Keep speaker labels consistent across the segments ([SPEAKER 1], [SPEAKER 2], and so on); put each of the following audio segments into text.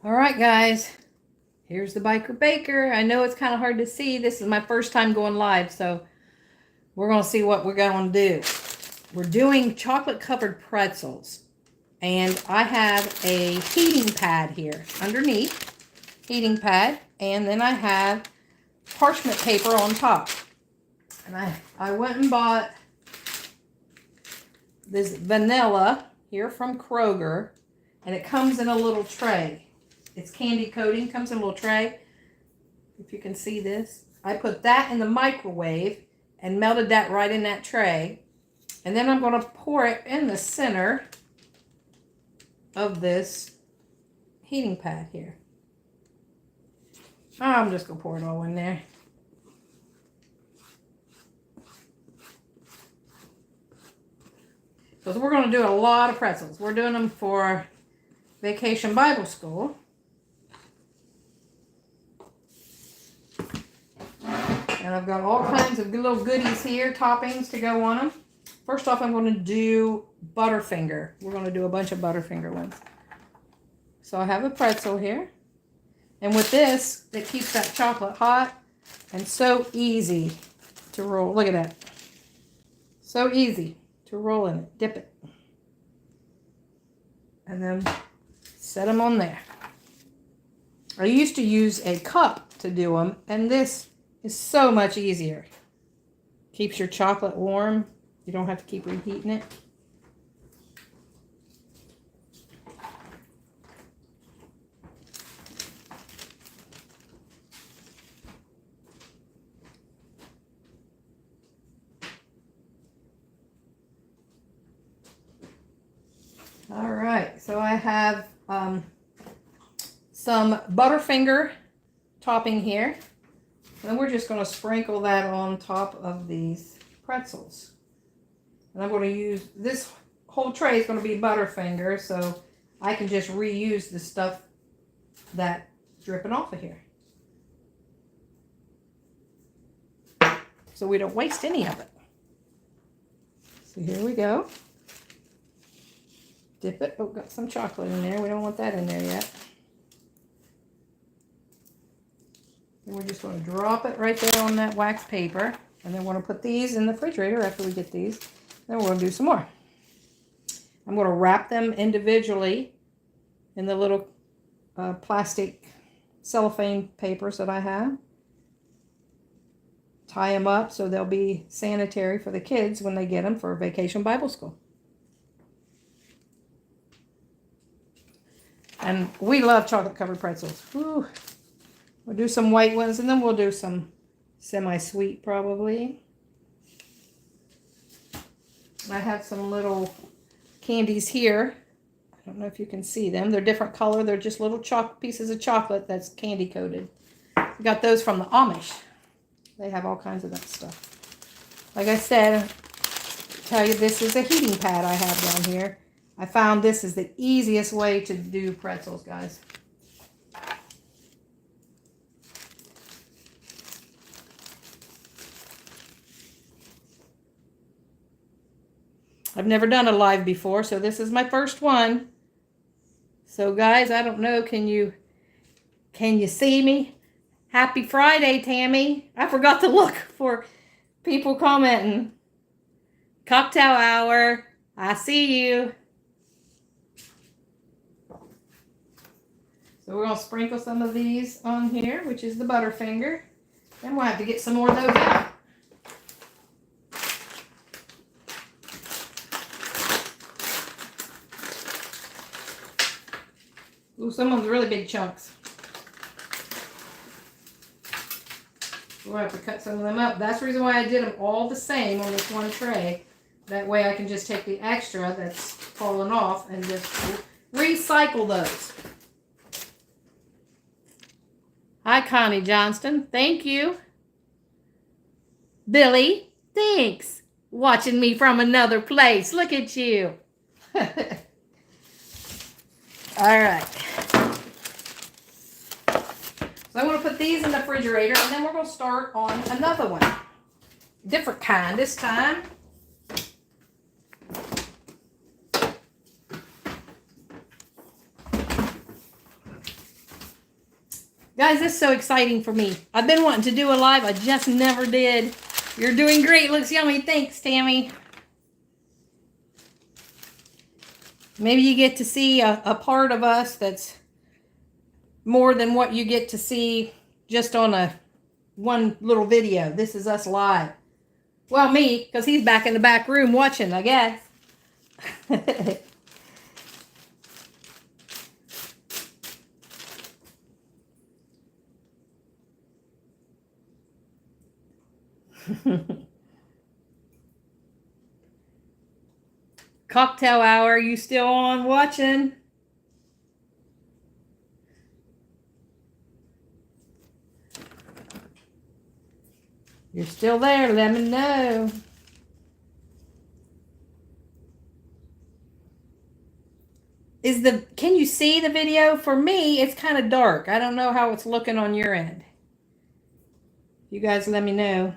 [SPEAKER 1] All right, guys. Here's the Biker Baker. I know it's kind of hard to see. This is my first time going live, so we're going to see what we're going to do. We're doing chocolate-covered pretzels, and I have a heating pad here underneath. Heating pad, and then I have parchment paper on top. And I went and bought this vanilla here from Kroger, and it comes in a little tray. It's candy coating, comes in a little tray. If you can see this. I put that in the microwave and melted that right in that tray. And then I'm going to pour it in the center of this heating pad here. I'm just going to pour it all in there. So we're going to do a lot of pretzels. We're doing them for Vacation Bible School. And I've got all kinds of little goodies here, toppings to go on them. First off, I'm going to do Butterfinger. We're going to do a bunch of Butterfinger ones. So I have a pretzel here. And with this, it keeps that chocolate hot and so easy to roll. Look at that. So easy to roll in it. Dip it. And then set them on there. I used to use a cup to do them, and this is so much easier. Keeps your chocolate warm. You don't have to keep reheating it. All right, so I have some Butterfinger topping here. And we're just going to sprinkle that on top of these pretzels. And I'm going to use, this whole tray is going to be Butterfinger, so I can just reuse the stuff that's dripping off of here. So we don't waste any of it. So here we go. Dip it. Oh, got some chocolate in there. We don't want that in there yet. And we're just going to drop it right there on that wax paper. And then we're going to put these in the refrigerator after we get these. Then we're going to do some more. I'm going to wrap them individually in the little plastic cellophane papers that I have. Tie them up so they'll be sanitary for the kids when they get them for Vacation Bible School. And we love chocolate-covered pretzels. Whew. We'll do some white ones, and then we'll do some semi-sweet probably. I have some little candies here. I don't know if you can see them. They're different color. They're just little pieces of chocolate that's candy coated. We got those from the Amish. They have all kinds of that stuff. Like I said, tell you this is a heating pad I have down here. I found this is the easiest way to do pretzels, guys. I've never done a live before, so this is my first one. So guys, I don't know, can you see me? Happy Friday, Tammy. I forgot to look for people commenting. Cocktail hour. I see you. So we're going to sprinkle some of these on here, which is the Butterfinger. Then we'll have to get some more of those out. Ooh, some of them's really big chunks. We'll have to cut some of them up. That's the reason why I did them all the same on this one tray. That way I can just take the extra that's fallen off and just recycle those. Hi, Connie Johnston. Thank you. Billy, thanks. Watching me from another place. Look at you. All right. So I'm going to put these in the refrigerator, and then we're going to start on another one. Different kind this time. Guys, this is so exciting for me. I've been wanting to do a live. I just never did. You're doing great. Looks yummy. Thanks, Tammy. Maybe you get to see a part of us that's more than what you get to see just on one little video. This is us live. Well, me, because he's back in the back room watching, I guess. Cocktail hour, you still on watching? You're still there, let me know. Can you see the video? For me, it's kind of dark. I don't know how it's looking on your end. You guys let me know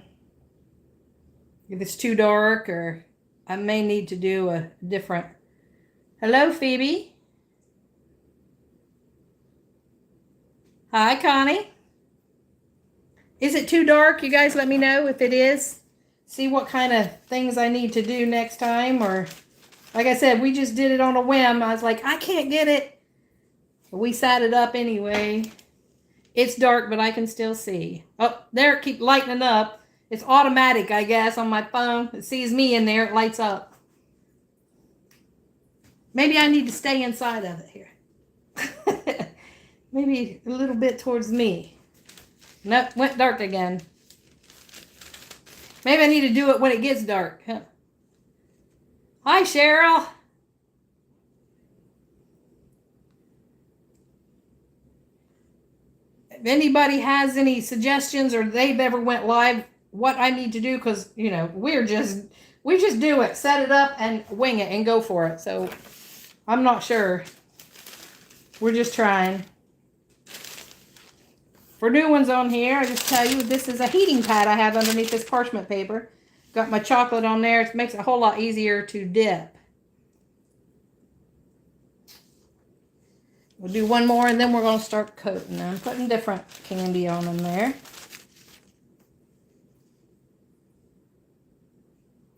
[SPEAKER 1] if it's too dark, or I may need to do a different. Hello, Phoebe. Hi, Connie. Is it too dark? You guys let me know if it is. See what kind of things I need to do next time. Or, like I said, we just did it on a whim. I was like, I can't get it. We sat it up anyway. It's dark, but I can still see. Oh, there, keep lightening up. It's automatic, I guess, on my phone. It sees me in there. It lights up. Maybe I need to stay inside of it here. Maybe a little bit towards me. Nope, went dark again. Maybe I need to do it when it gets dark. Huh. Hi, Cheryl. If anybody has any suggestions or they've ever went live, what I need to do, because, you know, we just do it. Set it up and wing it and go for it. So I'm not sure. We're just trying. For new ones on here, I just tell you, this is a heating pad I have underneath this parchment paper. Got my chocolate on there. It makes it a whole lot easier to dip. We'll do one more and then we're going to start coating them. Putting different candy on them there.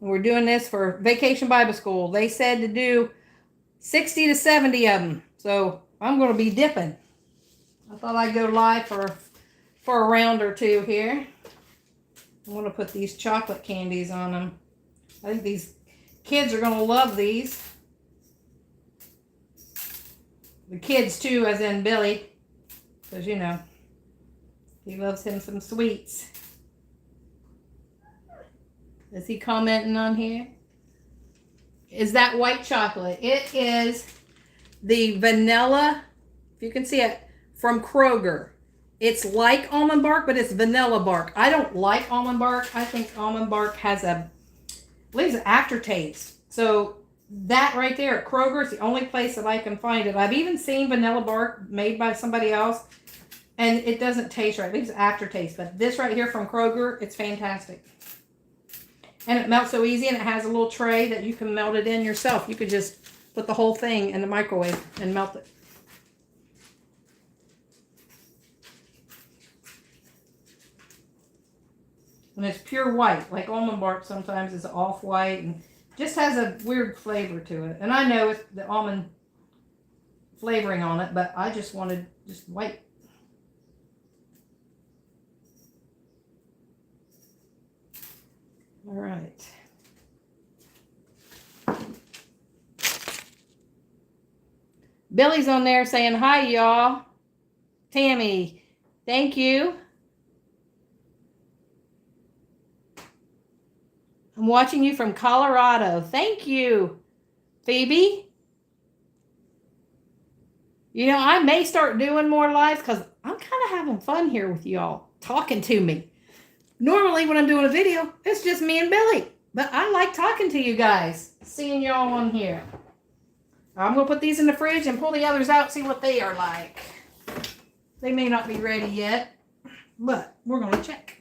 [SPEAKER 1] We're doing this for Vacation Bible School. They said to do 60 to 70 of them. So I'm going to be dipping. I thought I'd go live for a round or two here. I'm going to put these chocolate candies on them. I think these kids are going to love these. The kids too, as in Billy. Because, you know, he loves him some sweets. Is he commenting on here? Is that white chocolate? It is the vanilla, if you can see it, from Kroger. It's like almond bark, but it's vanilla bark. I don't like almond bark. I think almond bark has leaves an aftertaste. So that right there at Kroger is the only place that I can find it. I've even seen vanilla bark made by somebody else, and it doesn't taste right. It leaves an aftertaste. But this right here from Kroger, it's fantastic. And it melts so easy, and it has a little tray that you can melt it in yourself. You could just put the whole thing in the microwave and melt it. And it's pure white, like almond bark sometimes is off-white and just has a weird flavor to it. And I know it's the almond flavoring on it, but I just wanted just white. All right. Billy's on there saying, hi, y'all. Tammy, thank you. I'm watching you from Colorado. Thank you, Phoebe. You know, I may start doing more lives because I'm kind of having fun here with y'all, talking to me. Normally when I'm doing a video, it's just me and Billy. But I like talking to you guys, seeing y'all on here. I'm going to put these in the fridge and pull the others out, see what they are like. They may not be ready yet, but we're going to check.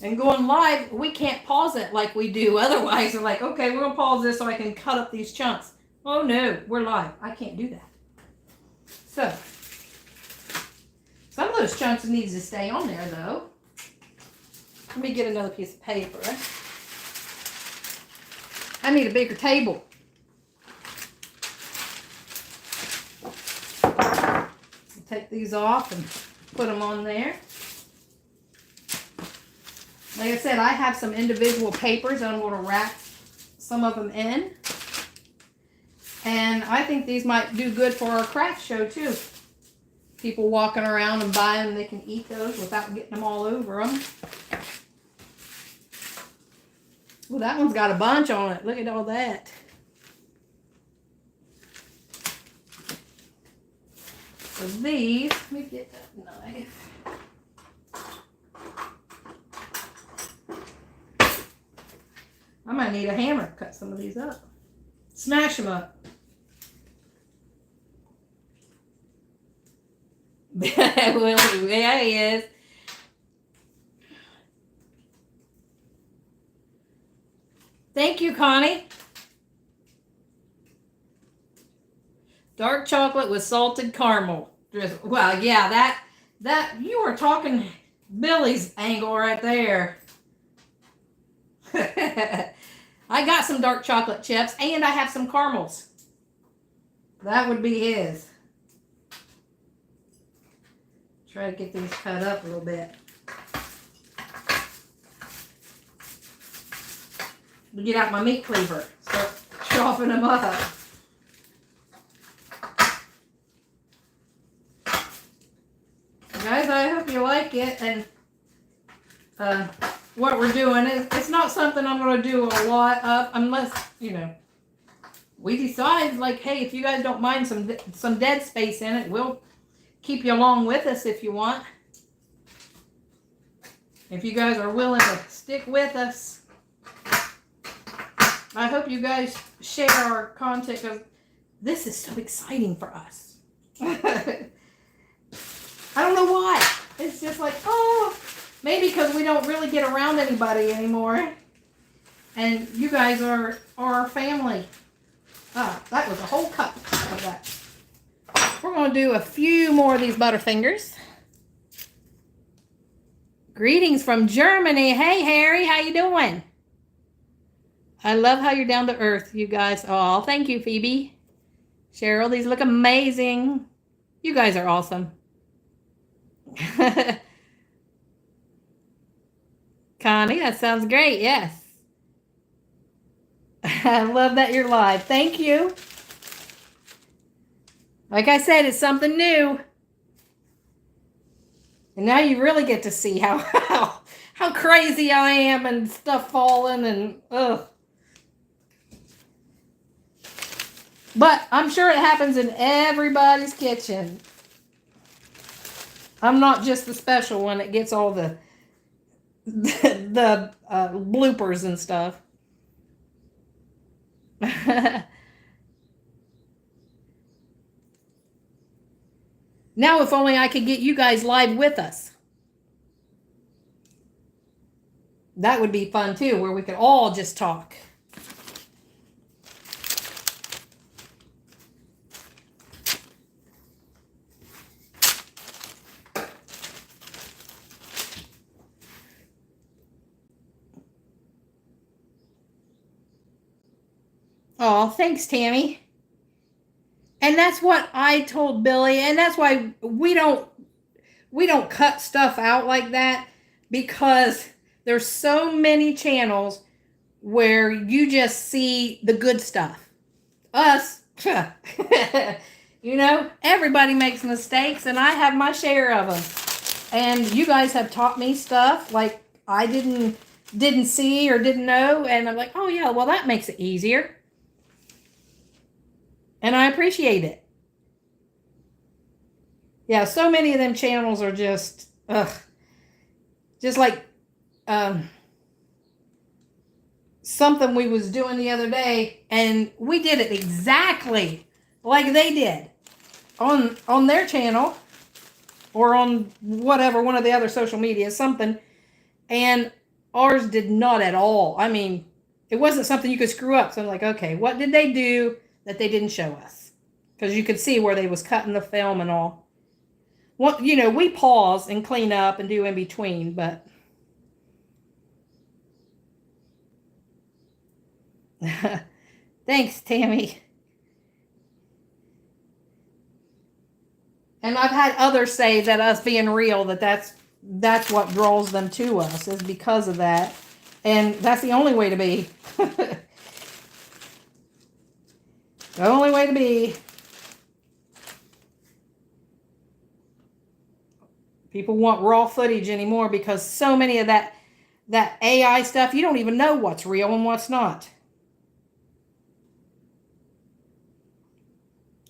[SPEAKER 1] And going live, we can't pause it like we do. Otherwise, we're like, okay, we're going to pause this so I can cut up these chunks. Oh no, we're live. I can't do that. So, some of those chunks needs to stay on there though. Let me get another piece of paper. I need a bigger table. Take these off and put them on there. Like I said, I have some individual papers and I'm going to wrap some of them in. And I think these might do good for our craft show too. People walking around and buying them, they can eat those without getting them all over them. Well, that one's got a bunch on it. Look at all that. So these, let me get that knife. I might need a hammer to cut some of these up. Smash them up. Well, yeah, he is. Thank you, Connie. Dark chocolate with salted caramel. Well, yeah, that you were talking Billy's angle right there. I got some dark chocolate chips and I have some caramels. That would be his. Try to get these cut up a little bit. Get out my meat cleaver. Start chopping them up. Guys, I hope you like it. And what we're doing is, it's not something I'm going to do a lot of unless, you know, we decide like, hey, if you guys don't mind some dead space in it, we'll keep you along with us if you want. If you guys are willing to stick with us. I hope you guys share our content because this is so exciting for us. I don't know why. It's just like, oh, maybe because we don't really get around anybody anymore. And you guys are our family. Ah, that was a whole cup of that. We're going to do a few more of these Butterfingers. Greetings from Germany. Hey, Harry, how you doing? I love how you're down to earth, you guys. Oh, thank you, Phoebe. Cheryl, these look amazing. You guys are awesome. Connie, that sounds great. Yes. I love that you're live. Thank you. Like I said, it's something new. And now you really get to see how crazy I am and stuff falling and ugh. But I'm sure it happens in everybody's kitchen. I'm not just the special one that gets all the bloopers and stuff. Now, if only I could get you guys live with us. That would be fun too, where we could all just talk. Oh, thanks, Tammy. And that's what I told Billy, and that's why we don't cut stuff out like that, because there's so many channels where you just see the good stuff. Us, you know, everybody makes mistakes, and I have my share of them. And you guys have taught me stuff like I didn't see or didn't know, and I'm like, oh yeah, well that makes it easier. And I appreciate it. Yeah, so many of them channels are just, just like something we was doing the other day, and we did it exactly like they did on their channel or on whatever, one of the other social media, something. And Ours did not at all. I mean, it wasn't something you could screw up. So I'm like, okay, what did they do that they didn't show us? Because you could see where they was cutting the film and all. Well, you know, we pause and clean up and do in between, but thanks, Tammy. And I've had others say that us being real, that's what draws them to us, is because of that. And that's the only way to be. The only way to be. People want raw footage anymore because so many of that AI stuff, you don't even know what's real and what's not.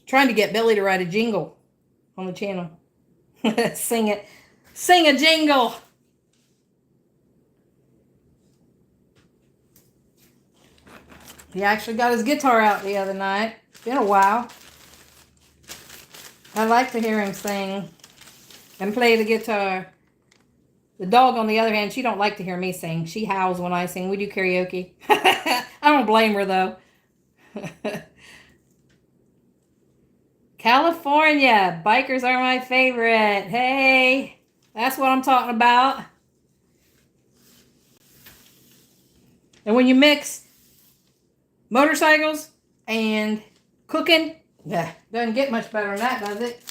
[SPEAKER 1] Trying to get Billy to write a jingle on the channel. Sing it. Sing a jingle. He actually got his guitar out the other night. It's been a while. I like to hear him sing and play the guitar. The dog, on the other hand, she don't like to hear me sing. She howls when I sing. We do karaoke. I don't blame her, though. California. Bikers are my favorite. Hey, that's what I'm talking about. And when you mix motorcycles and cooking, yeah, doesn't get much better than that, does it?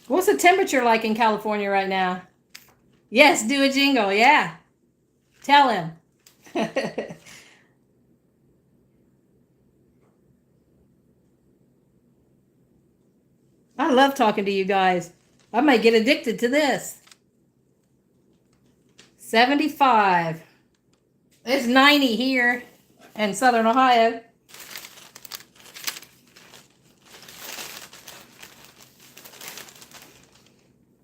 [SPEAKER 1] What's the temperature like in California right now? Yes, do a jingle, yeah. Tell him. I love talking to you guys. I might get addicted to this. 75. It's 90 here in Southern Ohio.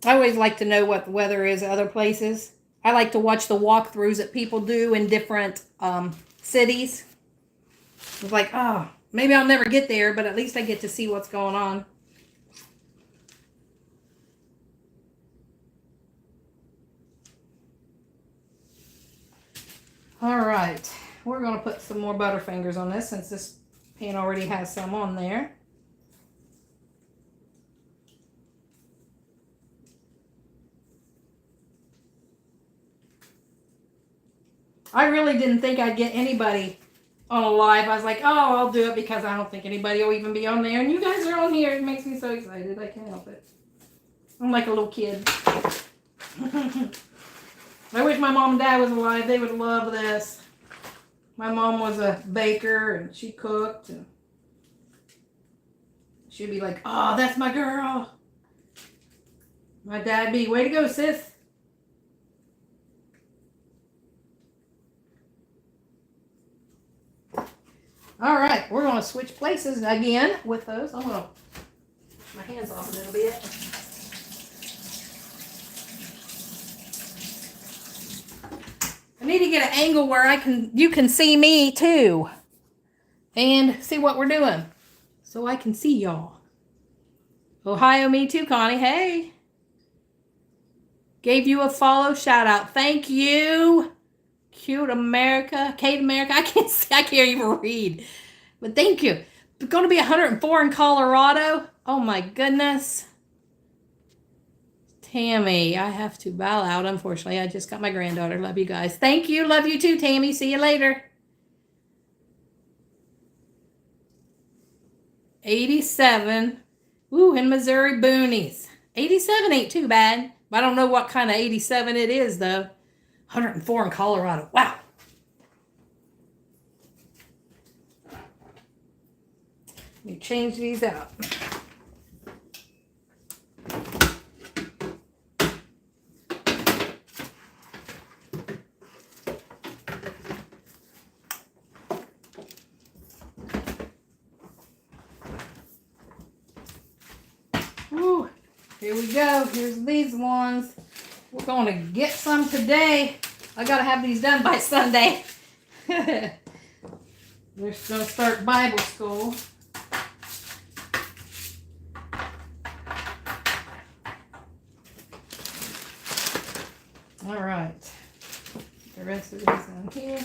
[SPEAKER 1] I always like to know what the weather is at other places. I like to watch the walkthroughs that people do in different cities. It's like, oh, maybe I'll never get there, but at least I get to see what's going on. All right, we're going to put some more Butterfingers on this since this pan already has some on there. I really didn't think I'd get anybody on a live. I was like, oh, I'll do it because I don't think anybody will even be on there. And you guys are on here. It makes me so excited. I can't help it. I'm like a little kid. I wish my mom and dad was alive. They would love this. My mom was a baker and she cooked. And she'd be like, oh, that's my girl. My dad'd be, way to go, sis. All right, we're going to switch places again with those. I'm going to wash my hands off a little bit. I need to get an angle where you can see me too. And see what we're doing. So I can see y'all. Ohio, me too, Connie. Hey. Gave you a follow shout out. Thank you. Cute America. Kate America. I can't even read. But thank you. It's going to be 104 in Colorado. Oh my goodness. Tammy, I have to bow out, unfortunately. I just got my granddaughter. Love you guys. Thank you. Love you too, Tammy. See you later. 87. Ooh, in Missouri boonies. 87 ain't too bad. I don't know what kind of 87 it is, though. 104 in Colorado. Wow. Let me change these out. Woo. Here we go. Here's these ones. We're going to get some today. I got to have these done by Sunday. We're going to start Bible school. All right. The rest of these on here.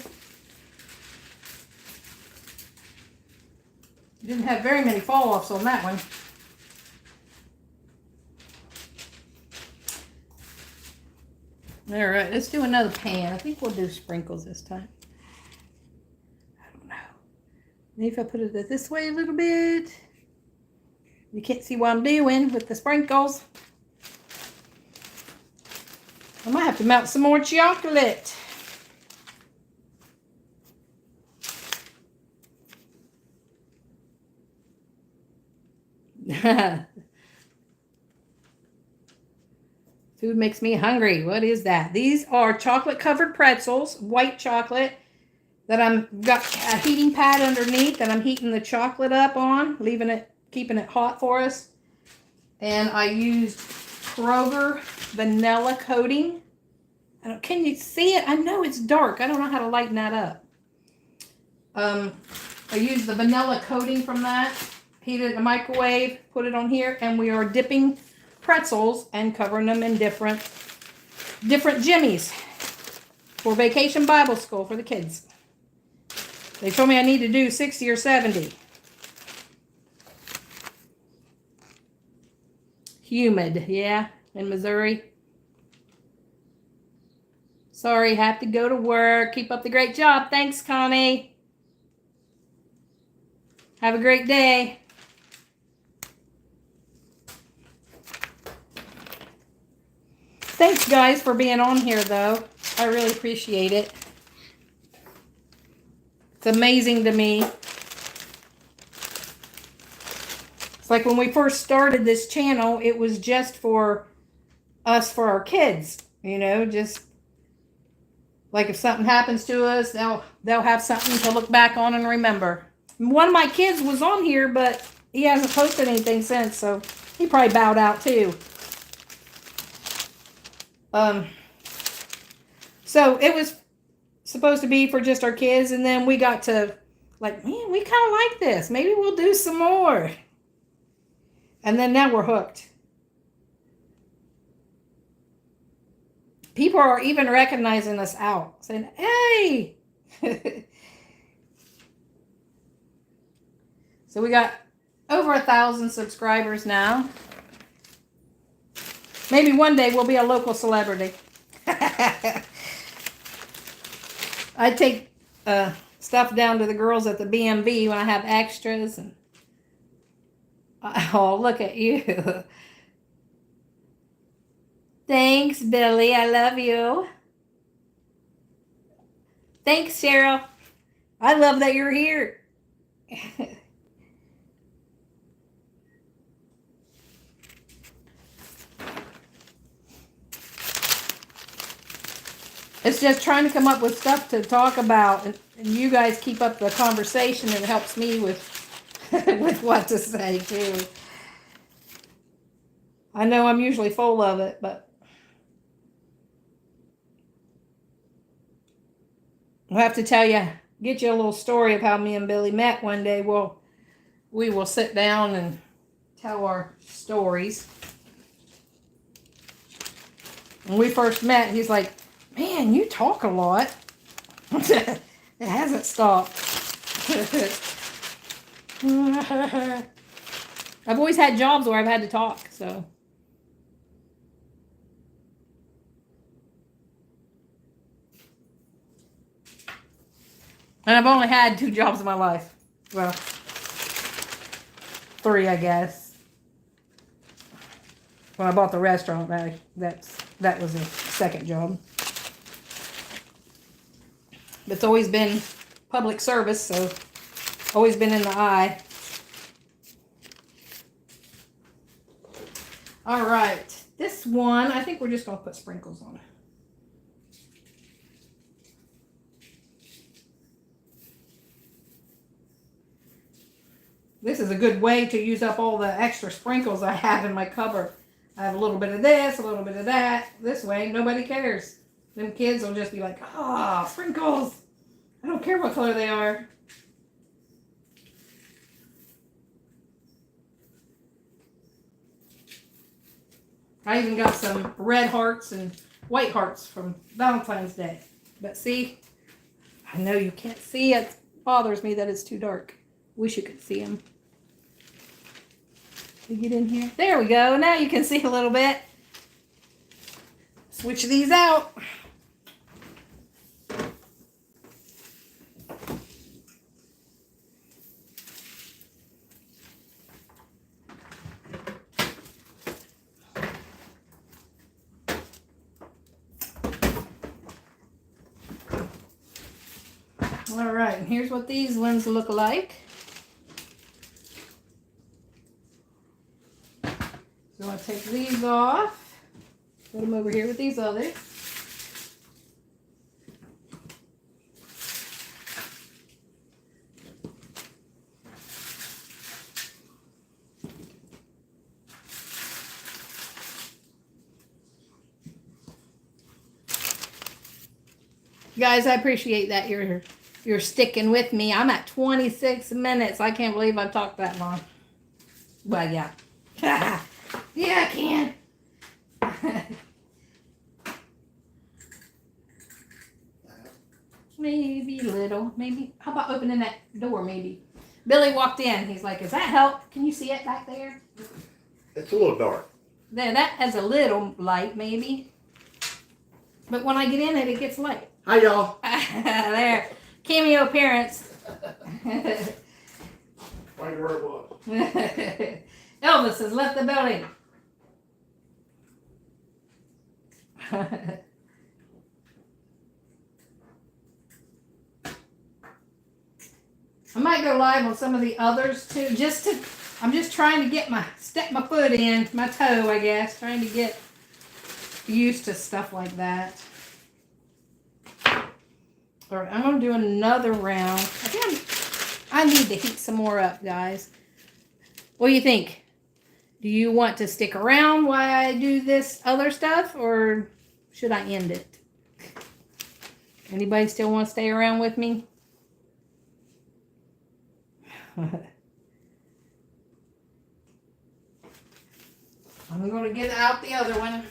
[SPEAKER 1] Didn't have very many fall-offs on that one. All right, let's do another pan. I think we'll do sprinkles this time. I don't know. Maybe if I put it this way a little bit. You can't see what I'm doing with the sprinkles. I might have to melt some more chocolate. Food makes me hungry. What is that? These are chocolate covered pretzels, white chocolate, that I'm got a heating pad underneath that I'm heating the chocolate up on, keeping it hot for us. And I used Kroger vanilla coating. Can you see it? I know it's dark. I don't know how to lighten that up. I used the vanilla coating from that, heated it in the microwave, put it on here, and we are dipping pretzels and covering them in different jimmies for Vacation Bible School for the kids. They told me I need to do 60 or 70. Humid, yeah, in Missouri. Sorry, have to go to work. Keep up the great job. Thanks, Connie. Have a great day. Thanks, guys, for being on here, though. I really appreciate it. It's amazing to me. It's like when we first started this channel, it was just for us, for our kids. You know, just like if something happens to us, they'll have something to look back on and remember. One of my kids was on here, but he hasn't posted anything since, so he probably bowed out too. So it was supposed to be for just our kids, and then we got to like, man, we kind of like this. Maybe we'll do some more. And then now we're hooked. People are even recognizing us out, saying, hey. So we got over 1,000 subscribers now. Maybe one day we'll be a local celebrity. I take stuff down to the girls at the BMV when I have extras. And oh, look at you. Thanks, Billy. I love you. Thanks, Cheryl. I love that you're here. It's just trying to come up with stuff to talk about, and you guys keep up the conversation. It helps me with with what to say too. I know I'm usually full of it, but I'll have to get you a little story of how me and Billy met one day. We will sit down and tell our stories. When we first met, he's like, man, you talk a lot. It hasn't stopped. I've always had jobs where I've had to talk, so. And I've only had 2 jobs in my life. Well, 3, I guess. When I bought the restaurant, that was a second job. But it's always been public service, so always been in the eye. All right, this one, I think we're just going to put sprinkles on it. This is a good way to use up all the extra sprinkles I have in my cupboard. I have a little bit of this, a little bit of that. This way, nobody cares. Them kids will just be like, ah, sprinkles. I don't care what color they are. I even got some red hearts and white hearts from Valentine's Day. But see, I know you can't see it. It bothers me that it's too dark. Wish you could see them. Can you get in here? There we go. Now you can see a little bit. Switch these out. All right, and here's what these ones look like. So I'll take these off, put them over here with these others. Guys, I appreciate that you're sticking with me. I'm at 26 minutes. I can't believe I talked that long. Well, yeah. Yeah, I can. Maybe a little. Maybe. How about opening that door, maybe? Billy walked in. He's like, does that help? Can you see it back there?
[SPEAKER 2] It's a little dark.
[SPEAKER 1] There, that has a little light, maybe. But when I get in it, it gets light.
[SPEAKER 2] Hi, y'all.
[SPEAKER 1] There. Cameo appearance.
[SPEAKER 2] Right where it was.
[SPEAKER 1] Elvis has left the building. I might go live on some of the others too, I'm just trying to step my foot in, my toe, I guess, trying to get used to stuff like that. All right, I'm going to do another round. I think I need to heat some more up, guys. What do you think? Do you want to stick around while I do this other stuff, or should I end it? Anybody still want to stay around with me? I'm going to get out the other one.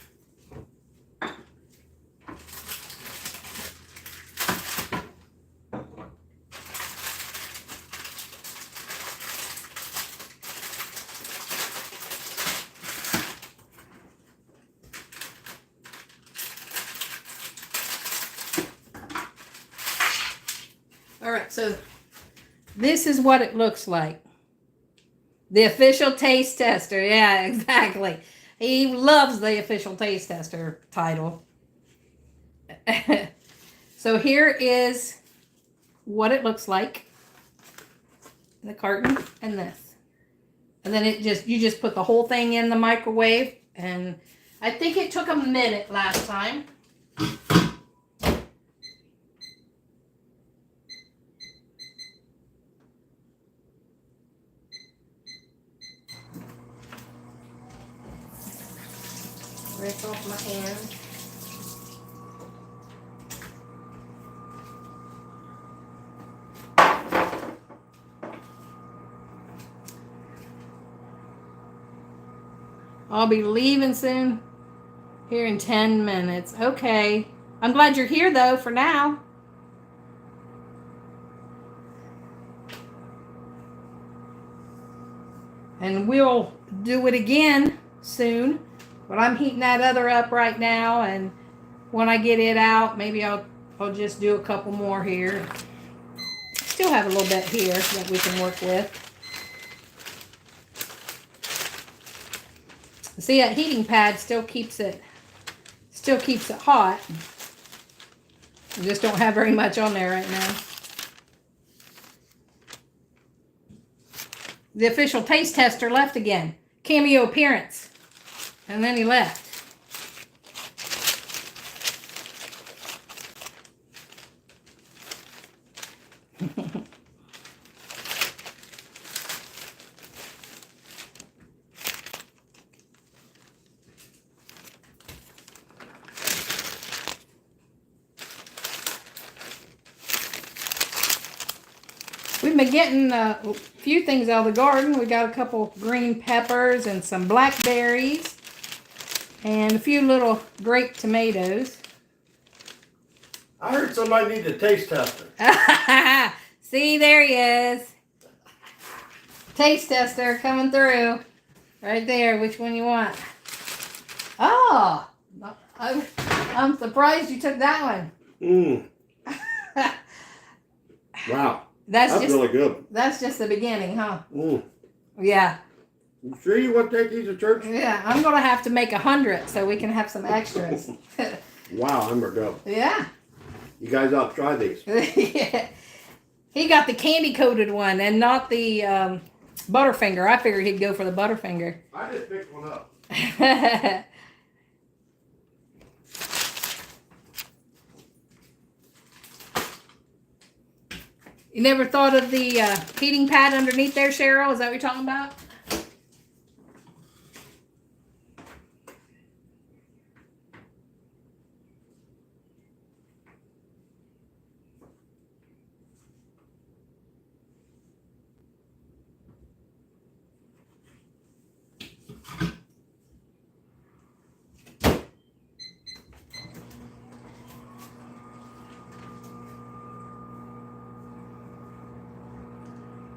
[SPEAKER 1] All right, so this is what it looks like. The official taste tester. Yeah, exactly. He loves the official taste tester title. So here is what it looks like. The carton and this. And then you just put the whole thing in the microwave. And I think it took a minute last time. Rinse off my hand. I'll be leaving soon. Here in 10 minutes. Okay. I'm glad you're here though for now. And we'll do it again soon. But I'm heating that other up right now, and when I get it out, maybe I'll just do a couple more here. Still have a little bit here that we can work with. See, that heating pad still keeps it hot. I just don't have very much on there right now. The official taste tester left again. Cameo appearance. And then he left. We've been getting a few things out of the garden. We got a couple green peppers and some blackberries. And a few little grape tomatoes.
[SPEAKER 2] I heard somebody need a taste tester.
[SPEAKER 1] See, there he is. Taste tester coming through. Right there. Which one you want? Oh, I'm surprised you took that one.
[SPEAKER 2] Mmm. Wow.
[SPEAKER 1] That's just
[SPEAKER 2] really good.
[SPEAKER 1] That's just the beginning, huh?
[SPEAKER 2] Mm.
[SPEAKER 1] Yeah.
[SPEAKER 2] You sure you want to take these to church?
[SPEAKER 1] Yeah, I'm gonna have to make 100 so we can have some extras.
[SPEAKER 2] Wow, I'm gonna go.
[SPEAKER 1] Yeah.
[SPEAKER 2] You guys ought to try these.
[SPEAKER 1] Yeah. He got the candy coated one and not the Butterfinger. I figured he'd go for the Butterfinger.
[SPEAKER 2] I just picked one up.
[SPEAKER 1] You never thought of the heating pad underneath there, Cheryl? Is that what you're talking about?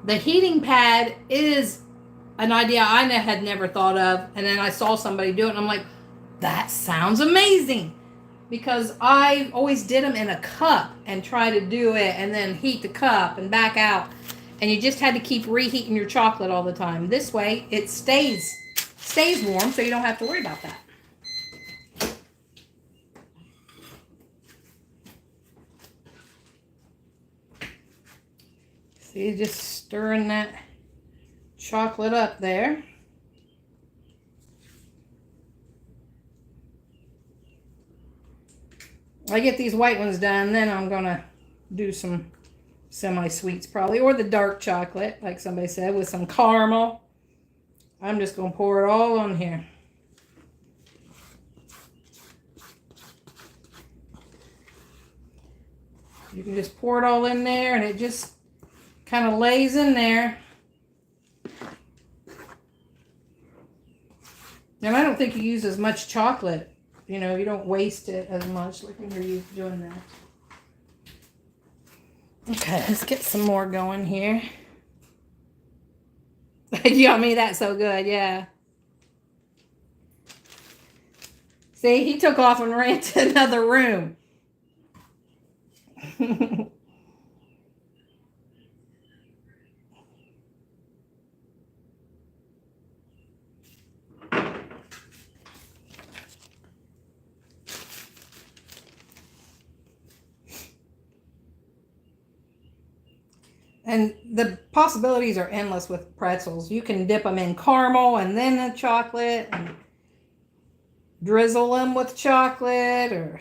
[SPEAKER 1] The heating pad is an idea I had never thought of, and then I saw somebody do it, and I'm like, that sounds amazing. Because I always did them in a cup and try to do it and then heat the cup and back out. And you just had to keep reheating your chocolate all the time. This way, it stays warm, so you don't have to worry about that. See, just stirring that chocolate up there. I get these white ones done, then I'm gonna do some semi-sweets probably, or the dark chocolate, like somebody said, with some caramel. I'm just gonna pour it all on here. You can just pour it all in there, and it just kind of lays in there. And I don't think you use as much chocolate. You know, you don't waste it as much like when you're doing that. Okay, let's get some more going here. Yummy, that's so good, yeah. See, he took off and ran to another room. And the possibilities are endless with pretzels. You can dip them in caramel and then the chocolate, and drizzle them with chocolate, or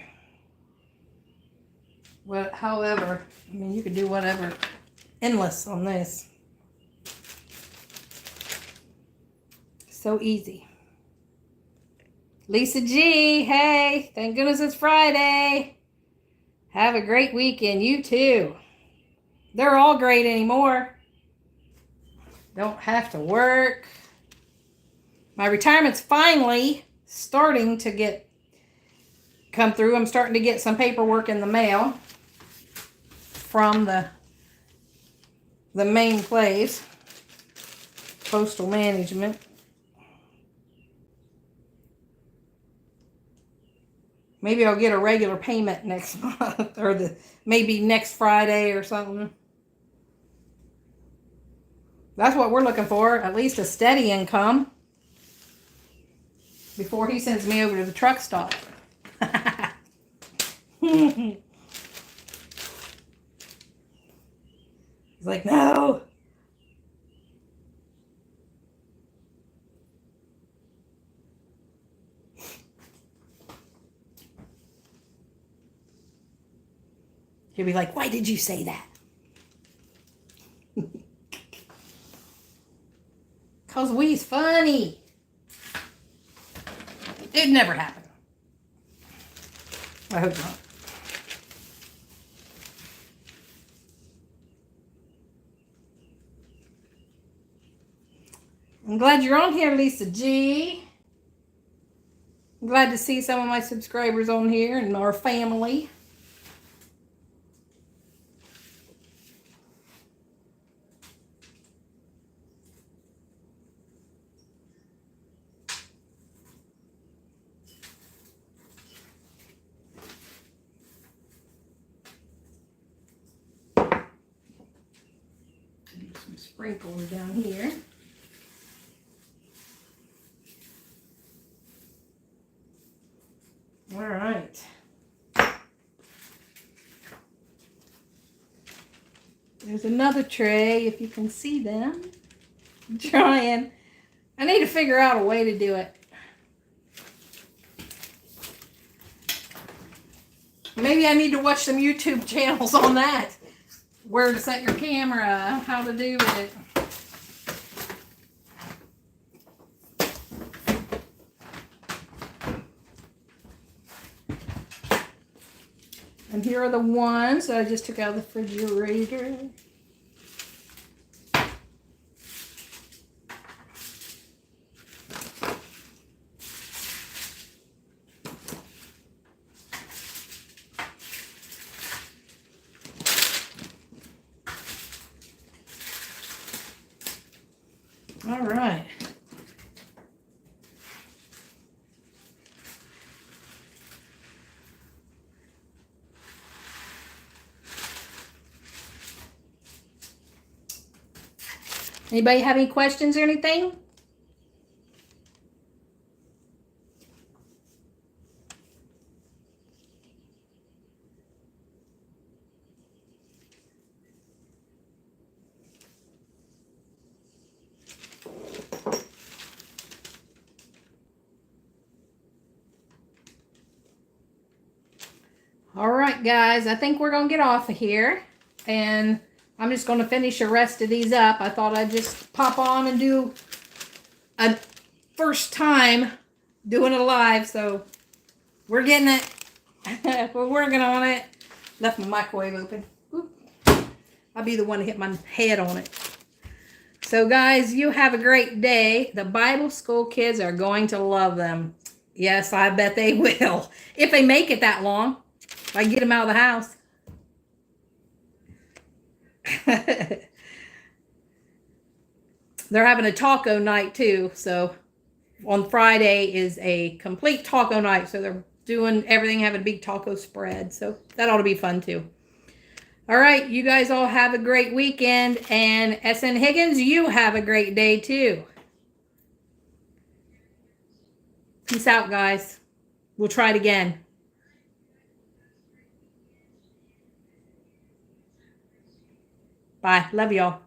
[SPEAKER 1] however. I mean, you could do whatever. Endless on this. So easy. Lisa G, hey, thank goodness it's Friday. Have a great weekend. You too. They're all great anymore. Don't have to work. My retirement's finally starting to come through. I'm starting to get some paperwork in the mail from the main place, Postal Management. Maybe I'll get a regular payment next month, or maybe next Friday or something. That's what we're looking for, at least a steady income before he sends me over to the truck stop. He's like, no. He'll be like, why did you say that? Because we's funny. It'd never happen. I hope not. I'm glad you're on here, Lisa G. I'm glad to see some of my subscribers on here and our family. Do some sprinkles down here. All right. There's another tray, if you can see them. I'm trying. I need to figure out a way to do it. Maybe I need to watch some YouTube channels on that. Where to set your camera, how to do it. And here are the ones that I just took out of the refrigerator. All right. Anybody have any questions or anything? All right, guys, I think we're going to get off of here. And I'm just going to finish the rest of these up. I thought I'd just pop on and do a first time doing it live. So we're getting it. We're working on it. Left my microwave open. Oop. I'll be the one to hit my head on it. So, guys, you have a great day. The Bible school kids are going to love them. Yes, I bet they will. If they make it that long. If I get them out of the house. They're having a taco night too. So on Friday is a complete taco night. So they're doing everything, having a big taco spread. So that ought to be fun too. All right. You guys all have a great weekend. And SN Higgins, you have a great day too. Peace out, guys. We'll try it again. Bye. Love y'all.